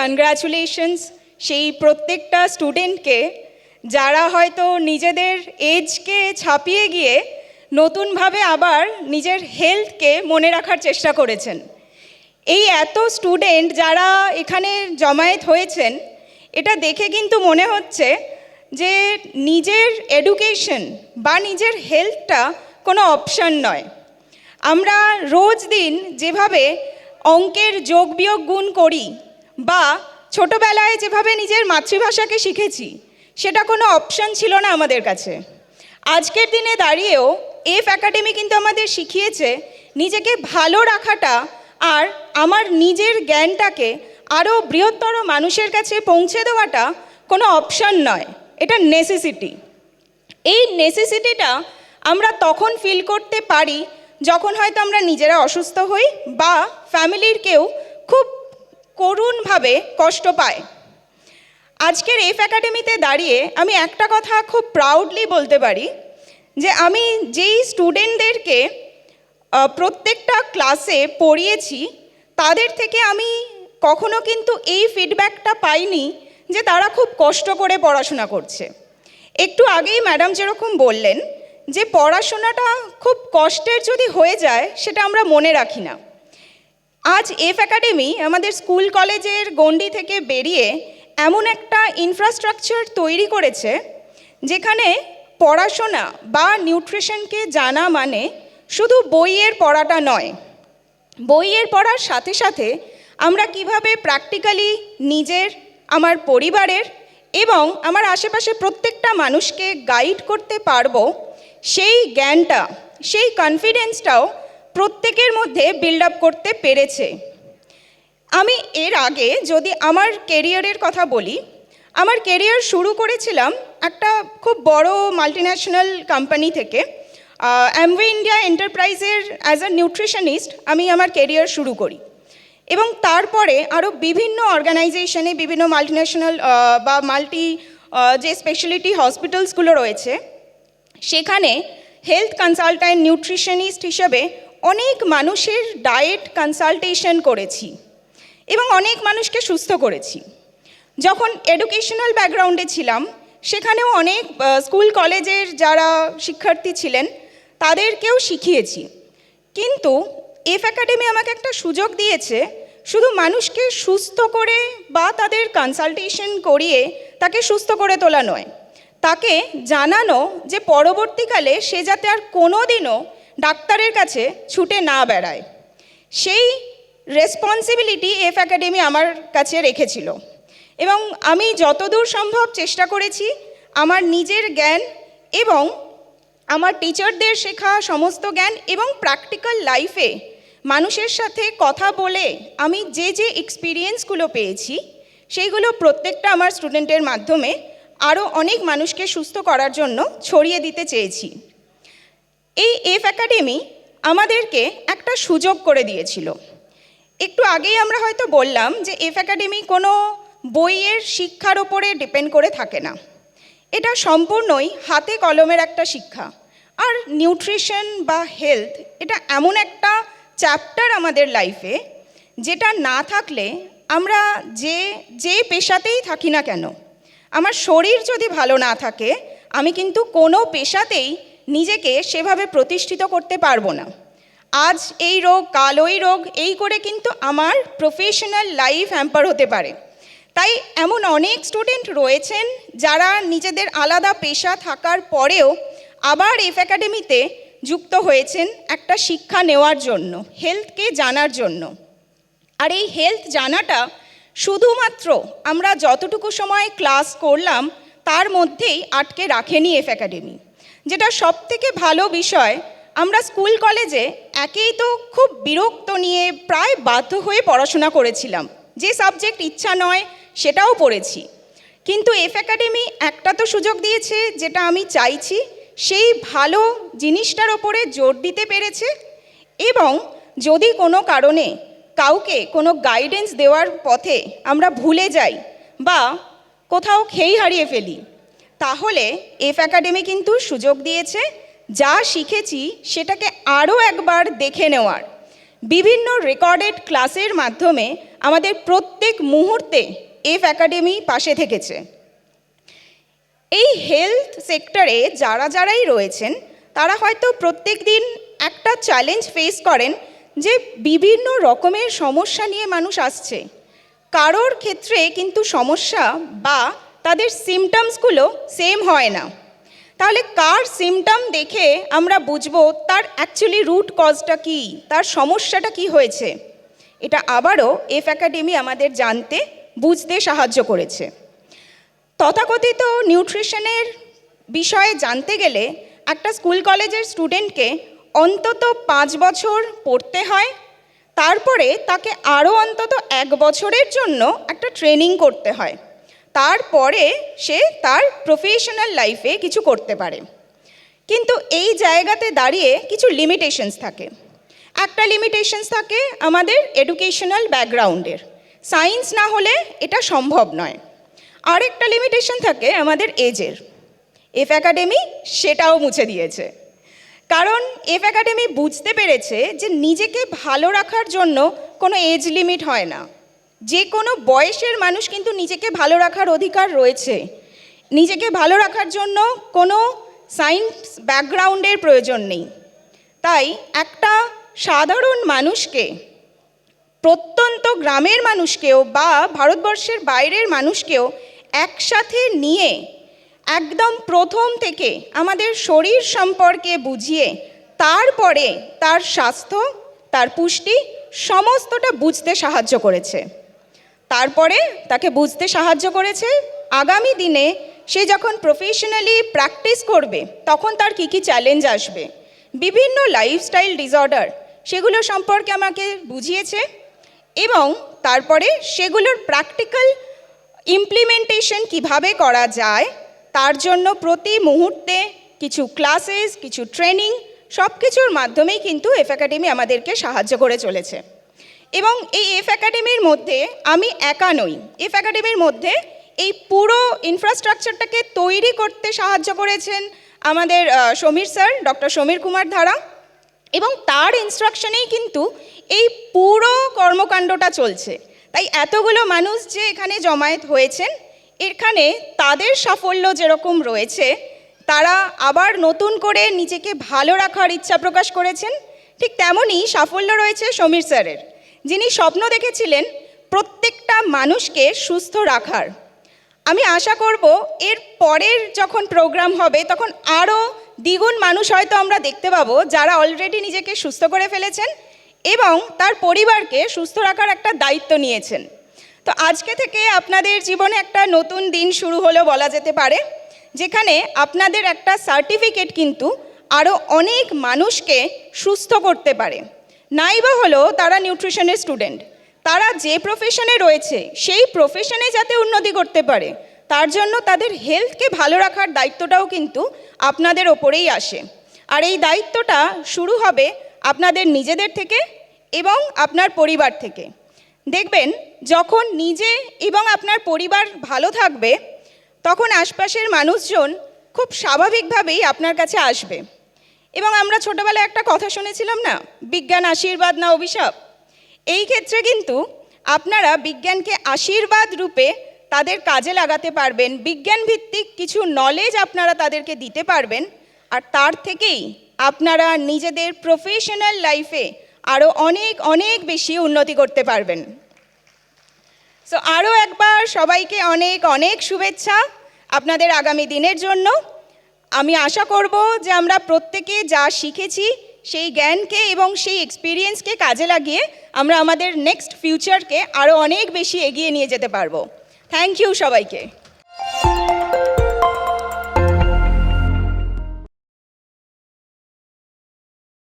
Congratulations সেই প্রত্যেকটা স্টুডেন্টকে যারা হয়তো নিজেদের এজকে ছাপিয়ে গিয়ে নতুনভাবে আবার নিজের হেলথকে মনে রাখার চেষ্টা করেছেন। এই এত স্টুডেন্ট যারা এখানে জমায়েত হয়েছেন, এটা দেখে কিন্তু মনে হচ্ছে যে নিজের এডুকেশন বা নিজের হেলথটা কোনো অপশান নয়। আমরা রোজ দিন যেভাবে অঙ্কের যোগ বিয়োগ গুণ করি বা ছোটোবেলায় যেভাবে নিজের মাতৃভাষাকে শিখেছি, সেটা কোনো অপশান ছিল না আমাদের কাছে। আজকের দিনে দাঁড়িয়েও এফ একাডেমি কিন্তু আমাদের শিখিয়েছে নিজেকে ভালো রাখাটা আর আমার নিজের জ্ঞানটাকে আরও বৃহত্তর মানুষের কাছে পৌঁছে দেওয়াটা কোনো অপশান নয়, এটা নেসেসিটি। এই নেসেসিটিটা আমরা তখন ফিল করতে পারি যখন হয়তো আমরা নিজেরা অসুস্থ হই বা ফ্যামিলির কেউ খুব করুণভাবে কষ্ট পায়। আজকের এফ একাডেমিতে দাঁড়িয়ে আমি একটা কথা খুব প্রাউডলি বলতে পারি যে আমি যেই স্টুডেন্টদেরকে প্রত্যেকটা ক্লাসে পড়িয়েছি, তাদের থেকে আমি কখনো কিন্তু এই ফিডব্যাকটা পাইনি যে তারা খুব কষ্ট করে পড়াশোনা করছে। একটু আগেই ম্যাডাম যেরকম বললেন যে পড়াশোনাটা খুব কষ্টের যদি হয়ে যায় সেটা আমরা মনে রাখি না। আজ এফ একাডেমি আমাদের স্কুল কলেজের গণ্ডি থেকে বেরিয়ে এমন একটা ইনফ্রাস্ট্রাকচার তৈরি করেছে যেখানে পড়াশোনা বা নিউট্রিশনকে জানা মানে শুধু বইয়ের পড়াটা নয়, বইয়ের পড়ার সাথে সাথে আমরা কিভাবে প্র্যাকটিক্যালি নিজের, আমার পরিবারের এবং আমার আশেপাশে প্রত্যেকটা মানুষকে গাইড করতে পারবো, সেই জ্ঞানটা, সেই কনফিডেন্সটাও প্রত্যেকের মধ্যে বিল্ড আপ করতে পেরেছে। আমি এর আগে যদি আমার কেরিয়ারের কথা বলি, আমার কেরিয়ার শুরু করেছিলাম একটা খুব বড় মাল্টিন্যাশনাল কোম্পানি থেকে। অ্যামওয়ে ইন্ডিয়া এন্টারপ্রাইজের অ্যাজ আ নিউট্রিশনিস্ট আমি আমার কেরিয়ার শুরু করি এবং তারপরে আরও বিভিন্ন অর্গানাইজেশনে, বিভিন্ন মাল্টিন্যাশনাল বা যে স্পেশালিটি হসপিটালসগুলো রয়েছে, সেখানে হেলথ কনসালট্যান্ট, নিউট্রিশনিস্ট হিসেবে অনেক মানুষের ডায়েট কনসালটেশন করেছি এবং অনেক মানুষকে সুস্থ করেছি। যখন এডুকেশনাল ব্যাকগ্রাউন্ডে ছিলাম, সেখানেও অনেক স্কুল কলেজের যারা শিক্ষার্থী ছিলেন তাদেরকেও শিখিয়েছি। কিন্তু এফ একাডেমি আমাকে একটা সুযোগ দিয়েছে শুধু মানুষকে সুস্থ করে বা তাদের কনসালটেশন করিয়ে তাকে সুস্থ করে তোলা নয়, তাকে জানানো যে পরবর্তীকালে সে যাতে আর কোনো দিনও ডাক্তারের কাছে ছুটে না বেড়ায়। সেই রেসপন্সিবিলিটি এফ একাডেমি আমার কাছে রেখেছিল এবং আমি যতদূর সম্ভব চেষ্টা করেছি আমার নিজের জ্ঞান এবং আমার টিচারদের শেখা সমস্ত জ্ঞান এবং প্র্যাকটিক্যাল লাইফে মানুষের সাথে কথা বলে আমি যে যে এক্সপিরিয়েন্সগুলো পেয়েছি সেইগুলো প্রত্যেকটা আমার স্টুডেন্টের মাধ্যমে আরও অনেক মানুষকে সুস্থ করার জন্য ছড়িয়ে দিতে চেয়েছি। এই এফ একাডেমি আমাদেরকে একটা সুযোগ করে দিয়েছিল। একটু আগেই আমরা হয়তো বললাম যে এফ একাডেমি কোনো বইয়ের শিক্ষার ওপরে ডিপেন্ড করে থাকে না, এটা সম্পূর্ণই হাতে কলমের একটা শিক্ষা। আর নিউট্রিশন বা হেলথ এটা এমন একটা চ্যাপ্টার আমাদের লাইফে যেটা না থাকলে আমরা যে পেশাতেই থাকি না কেন, আমার শরীর যদি ভালো না থাকে আমি কিন্তু কোনো পেশাতেই নিজেকে সেভাবে প্রতিষ্ঠিত করতে পারবো না। আজ এই রোগ, কাল ওই রোগ, এই করে কিন্তু আমার প্রফেশনাল লাইফ হ্যাম্পার হতে পারে। তাই এমন অনেক স্টুডেন্ট রয়েছেন যারা নিজেদের আলাদা পেশা থাকার পরেও আবার এফ একাডেমিতে যুক্ত হয়েছেন একটা শিক্ষা নেওয়ার জন্য, হেলথকে জানার জন্য। আর এই হেলথ জানাটা শুধুমাত্র আমরা যতটুকু সময় ক্লাস করলাম তার মধ্যেই আটকে রাখেনি এফ একাডেমি। যেটা সবথেকে ভালো বিষয়, আমরা স্কুল কলেজে একেই তো খুব বিরক্ত নিয়ে প্রায় বাধ্য হয়ে পড়াশোনা করেছিলাম, যে সাবজেক্ট ইচ্ছা নয় সেটাও পড়েছি। কিন্তু এফ একাডেমি একটা তো সুযোগ দিয়েছে যেটা আমি চাইছি, সেই ভালো জিনিসটার ওপরে জোর দিতে পেরেছে। এবং যদি কোনো কারণে কাউকে কোনো গাইডেন্স দেওয়ার পথে আমরা ভুলে যাই বা কোথাও খেই হারিয়ে ফেলি, তাহলে এফ একাডেমি কিন্তু সুযোগ দিয়েছে যা শিখেছি সেটাকে আরও একবার দেখে নেওয়ার, বিভিন্ন রেকর্ডেড ক্লাসের মাধ্যমে আমাদের প্রত্যেক মুহূর্তে এফ একাডেমি পাশে থেকেছে। এই হেলথ সেক্টরে যারাই রয়েছেন তারা হয়তো প্রত্যেক দিন একটা চ্যালেঞ্জ ফেস করেন যে বিভিন্ন রকমের সমস্যা নিয়ে মানুষ আসছে। কারোর ক্ষেত্রে কিন্তু সমস্যা বা তাদের সিমটমসগুলো সেম হয় না। তাহলে কার সিমটম দেখে আমরা বুঝবো তার অ্যাকচুয়ালি রুট কজটা কী, তার সমস্যাটা কি হয়েছে? এটা আবারও এফ একাডেমি আমাদের জানতে বুঝতে সাহায্য করেছে। তথাকথিত নিউট্রিশনের বিষয়ে জানতে গেলে একটা স্কুল কলেজের স্টুডেন্টকে অন্তত 5 বছর পড়তে হয়, তারপরে তাকে আরও অন্তত 1 বছরের জন্য একটা ট্রেনিং করতে হয়, তারপরে সে তার প্রফেশনাল লাইফে কিছু করতে পারে। কিন্তু এই জায়গাতে দাঁড়িয়ে কিছু লিমিটেশনস থাকে। একটা লিমিটেশনস থাকে আমাদের এডুকেশনাল ব্যাকগ্রাউন্ডের, সায়েন্স না হলে এটা সম্ভব নয়। আরেকটা লিমিটেশন থাকে আমাদের এজের। এফ একাডেমি সেটাও মুছে দিয়েছে, কারণ এফ একাডেমি বুঝতে পেরেছে যে নিজেকে ভালো রাখার জন্য কোনো এজ লিমিট হয় না। যে কোনো বয়সের মানুষ কিন্তু নিজেকে ভালো রাখার অধিকার রয়েছে। নিজেকে ভালো রাখার জন্য কোনো সায়েন্স ব্যাকগ্রাউন্ডের প্রয়োজন নেই। তাই একটা সাধারণ মানুষকে, প্রত্যন্ত গ্রামের মানুষকেও বা ভারতবর্ষের বাইরের মানুষকেও একসাথে নিয়ে একদম প্রথম থেকে আমাদের শরীর সম্পর্কে বুঝিয়ে তারপরে তার স্বাস্থ্য, তার পুষ্টি সমস্তটা বুঝতে সাহায্য করেছে। তারপরে তাকে বুঝতে সাহায্য করেছে আগামী দিনে সে যখন প্রফেশনালি প্র্যাকটিস করবে তখন তার কী কী চ্যালেঞ্জ আসবে, বিভিন্ন লাইফস্টাইল ডিসঅর্ডার সেগুলো সম্পর্কে আমাকে বুঝিয়েছে এবং তারপরে সেগুলোর প্র্যাকটিক্যাল ইমপ্লিমেন্টেশন কিভাবে করা যায় তার জন্য প্রতি মুহূর্তে কিছু ক্লাসেস, কিছু ট্রেনিং সব কিছুর মাধ্যমেই কিন্তু এফ একাডেমি আমাদেরকে সাহায্য করে চলেছে। এবং এই এফ একাডেমির মধ্যে আমি একা নই। এফ একাডেমির মধ্যে এই পুরো ইনফ্রাস্ট্রাকচারটাকে তৈরি করতে সাহায্য করেছেন আমাদের সমীর স্যার, ডক্টর সমীর কুমার ধারা, এবং তার ইনস্ট্রাকশনেই কিন্তু এই পুরো কর্মকাণ্ডটা চলছে। তাই এতগুলো মানুষ যে এখানে জমায়েত হয়েছেন, এখানে তাদের সাফল্য যেরকম রয়েছে, তারা আবার নতুন করে নিজেকে ভালো রাখার ইচ্ছা প্রকাশ করেছেন, ঠিক তেমনই সাফল্য রয়েছে সমীর স্যারের, যিনি স্বপ্ন দেখেছিলেন প্রত্যেকটা মানুষকে সুস্থ রাখার। আমি আশা করব এর পরের যখন প্রোগ্রাম হবে তখন আরও দ্বিগুণ মানুষ হয়তো আমরা দেখতে পাবো যারা অলরেডি নিজেকে সুস্থ করে ফেলেছেন এবং তার পরিবারকে সুস্থ রাখার একটা দায়িত্ব নিয়েছেন। তো আজকে থেকে আপনাদের জীবনে একটা নতুন দিন শুরু হলো বলা যেতে পারে, যেখানে আপনাদের একটা সার্টিফিকেট কিন্তু আরও অনেক মানুষকে সুস্থ করতে পারে। নাইবা হলো তারা নিউট্রিশনের স্টুডেন্ট, তারা যে প্রফেশনে রয়েছে সেই প্রফেশনে যাতে উন্নতি করতে পারে তার জন্য তাদের হেলথকে ভালো রাখার দায়িত্বটাও কিন্তু আপনাদের ওপরেই আসে। আর এই দায়িত্বটা শুরু হবে আপনাদের নিজেদের থেকে এবং আপনার পরিবার থেকে। দেখবেন যখন নিজে এবং আপনার পরিবার ভালো থাকবে তখন আশপাশের মানুষজন খুব স্বাভাবিকভাবেই আপনার কাছে আসবে। এবং আমরা ছোটোবেলায় একটা কথা শুনেছিলাম না, বিজ্ঞান আশীর্বাদ না অভিশাপ। এই ক্ষেত্রে কিন্তু আপনারা বিজ্ঞানকে আশীর্বাদ রূপে তাদের কাজে লাগাতে পারবেন, বিজ্ঞান ভিত্তিক কিছু নলেজ আপনারা তাদেরকে দিতে পারবেন, আর তার থেকেই আপনারা নিজেদের প্রফেশনাল লাইফে আরও অনেক অনেক বেশি উন্নতি করতে পারবেন। সো আরও একবার সবাইকে অনেক অনেক শুভেচ্ছা আপনাদের আগামী দিনের জন্য। আমি আশা করব যে আমরা প্রত্যেকে যা শিখেছি সেই জ্ঞানকে এবং সেই এক্সপিরিয়েন্সকে কাজে লাগিয়ে আমরা আমাদের নেক্সট ফিউচারকে আরও অনেক বেশি এগিয়ে নিয়ে যেতে পারবো। থ্যাংক ইউ সবাইকে।